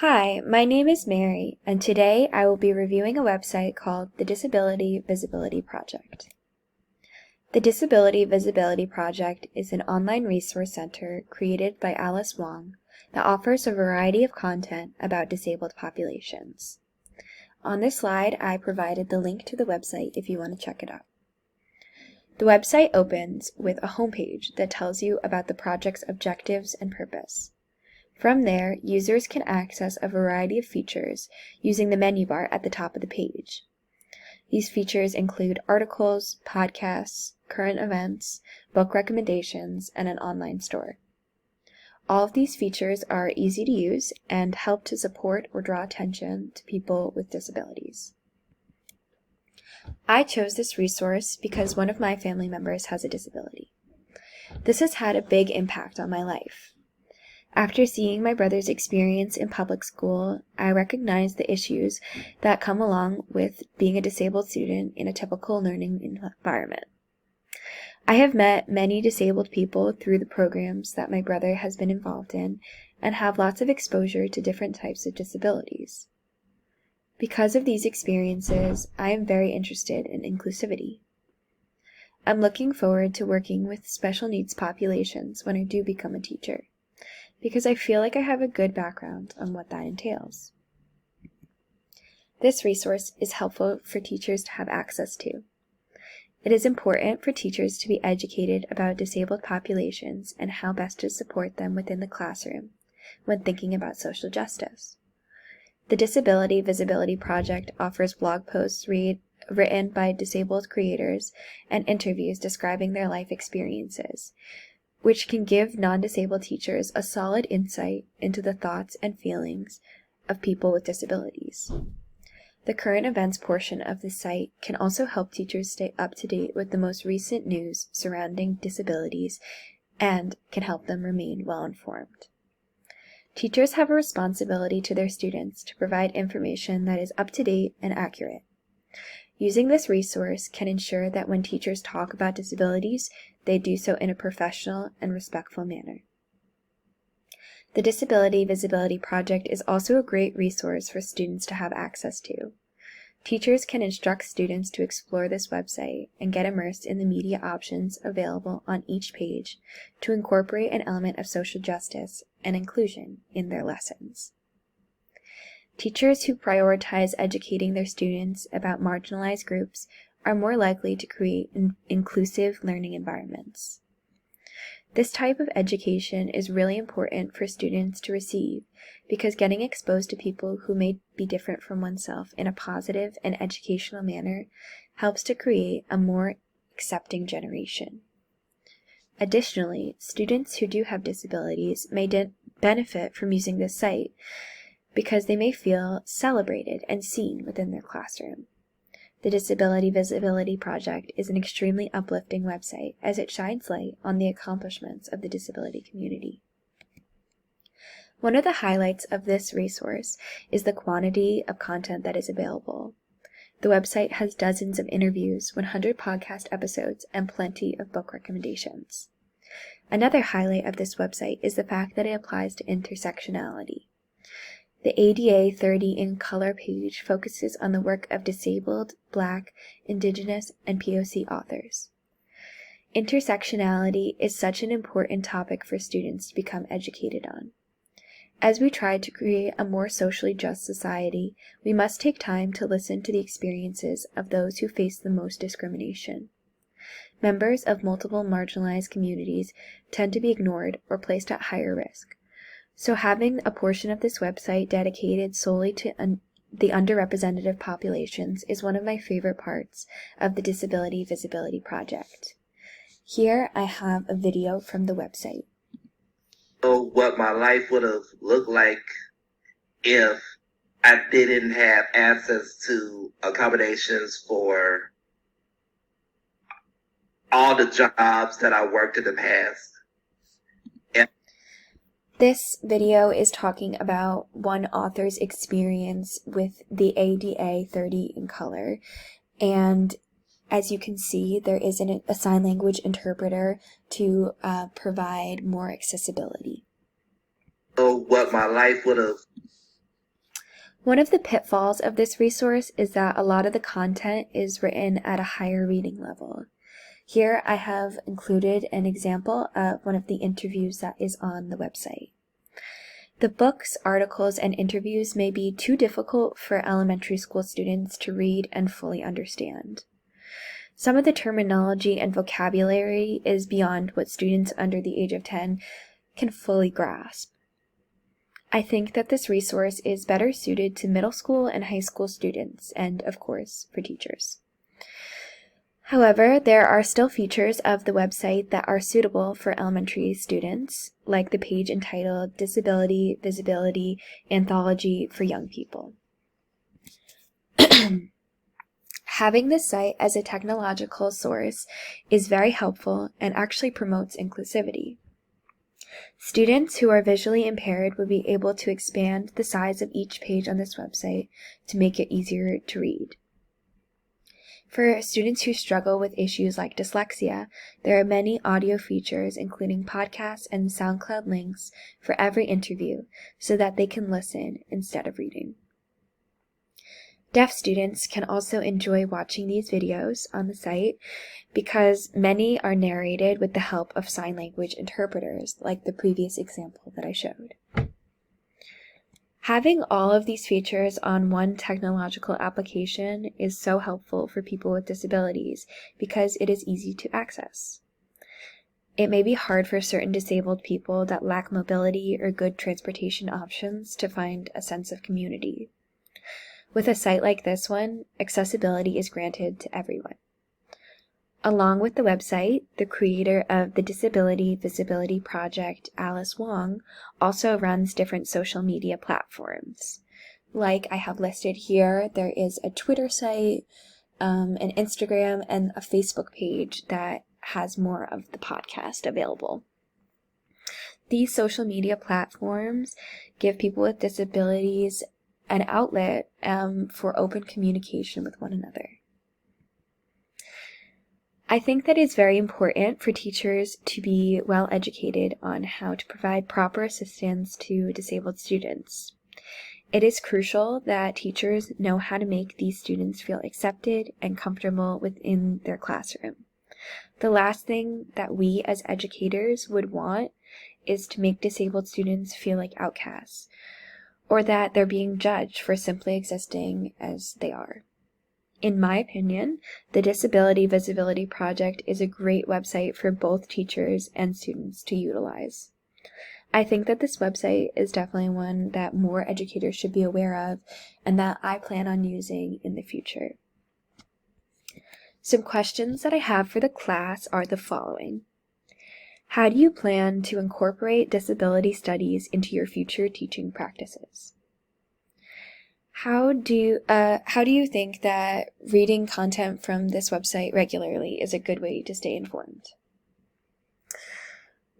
Hi, my name is Mary, and today I will be reviewing a website called the Disability Visibility Project. The Disability Visibility Project is an online resource center created by Alice Wong that offers a variety of content about disabled populations. On this slide, I provided the link to the website if you want to check it out. The website opens with a homepage that tells you about the project's objectives and purpose. From there, users can access a variety of features using the menu bar at the top of the page. These features include articles, podcasts, current events, book recommendations, and an online store. All of these features are easy to use and help to support or draw attention to people with disabilities. I chose this resource because one of my family members has a disability. This has had a big impact on my life. After seeing my brother's experience in public school, I recognized the issues that come along with being a disabled student in a typical learning environment. I have met many disabled people through the programs that my brother has been involved in and have lots of exposure to different types of disabilities. Because of these experiences, I am very interested in inclusivity. I'm looking forward to working with special needs populations when I do become a teacher, because I feel like I have a good background on what that entails. This resource is helpful for teachers to have access to. It is important for teachers to be educated about disabled populations and how best to support them within the classroom when thinking about social justice. The Disability Visibility Project offers blog posts written by disabled creators and interviews describing their life experiences, which can give non-disabled teachers a solid insight into the thoughts and feelings of people with disabilities. The current events portion of the site can also help teachers stay up to date with the most recent news surrounding disabilities and can help them remain well informed. Teachers have a responsibility to their students to provide information that is up to date and accurate. Using this resource can ensure that when teachers talk about disabilities, they do so in a professional and respectful manner. The Disability Visibility Project is also a great resource for students to have access to. Teachers can instruct students to explore this website and get immersed in the media options available on each page to incorporate an element of social justice and inclusion in their lessons. Teachers who prioritize educating their students about marginalized groups are more likely to create inclusive learning environments. This type of education is really important for students to receive because getting exposed to people who may be different from oneself in a positive and educational manner helps to create a more accepting generation. Additionally, students who do have disabilities may benefit from using this site because they may feel celebrated and seen within their classroom. The Disability Visibility Project is an extremely uplifting website as it shines light on the accomplishments of the disability community. One of the highlights of this resource is the quantity of content that is available. The website has dozens of interviews, 100 podcast episodes, and plenty of book recommendations. Another highlight of this website is the fact that it applies to intersectionality. The ADA 30 in Color page focuses on the work of disabled, Black, Indigenous, and POC authors. Intersectionality is such an important topic for students to become educated on. As we try to create a more socially just society, we must take time to listen to the experiences of those who face the most discrimination. Members of multiple marginalized communities tend to be ignored or placed at higher risk. So having a portion of this website dedicated solely to the underrepresented populations is one of my favorite parts of the Disability Visibility Project. Here I have a video from the website. What my life would have looked like if I didn't have access to accommodations for all the jobs that I worked in the past. This video is talking about one author's experience with the ADA 30 in Color, and as you can see, there isn't a sign language interpreter to provide more accessibility. What my life would have One of the pitfalls of this resource is that a lot of the content is written at a higher reading level. Here I have included an example of one of the interviews that is on the website. The books, articles, and interviews may be too difficult for elementary school students to read and fully understand. Some of the terminology and vocabulary is beyond what students under the age of 10 can fully grasp. I think that this resource is better suited to middle school and high school students, and of course, for teachers. However, there are still features of the website that are suitable for elementary students, like the page entitled Disability Visibility Anthology for Young People. Having this site as a technological source is very helpful and actually promotes inclusivity. Students who are visually impaired will be able to expand the size of each page on this website to make it easier to read. For students who struggle with issues like dyslexia, there are many audio features, including podcasts and SoundCloud links for every interview, so that they can listen instead of reading. Deaf students can also enjoy watching these videos on the site because many are narrated with the help of sign language interpreters, like the previous example that I showed. Having all of these features on one technological application is so helpful for people with disabilities because it is easy to access. It may be hard for certain disabled people that lack mobility or good transportation options to find a sense of community. With a site like this one, accessibility is granted to everyone. Along with the website, the creator of the Disability Visibility Project, Alice Wong, also runs different social media platforms. Like I have listed here, there is a Twitter site, an Instagram, and a Facebook page that has more of the podcast available. These social media platforms give people with disabilities an outlet for open communication with one another. I think that it's very important for teachers to be well educated on how to provide proper assistance to disabled students. It is crucial that teachers know how to make these students feel accepted and comfortable within their classroom. The last thing that we as educators would want is to make disabled students feel like outcasts, or that they're being judged for simply existing as they are. In my opinion, the Disability Visibility Project is a great website for both teachers and students to utilize. I think that this website is definitely one that more educators should be aware of and that I plan on using in the future. Some questions that I have for the class are the following. How do you plan to incorporate disability studies into your future teaching practices? How do you think that reading content from this website regularly is a good way to stay informed?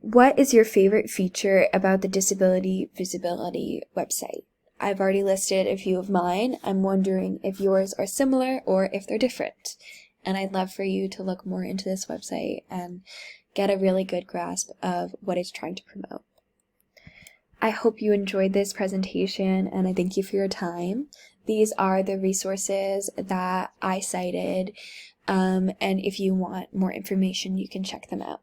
What is your favorite feature about the Disability Visibility website? I've already listed a few of mine. I'm wondering if yours are similar or if they're different. And I'd love for you to look more into this website and get a really good grasp of what it's trying to promote. I hope you enjoyed this presentation and I thank you for your time. These are the resources that I cited, and if you want more information, you can check them out.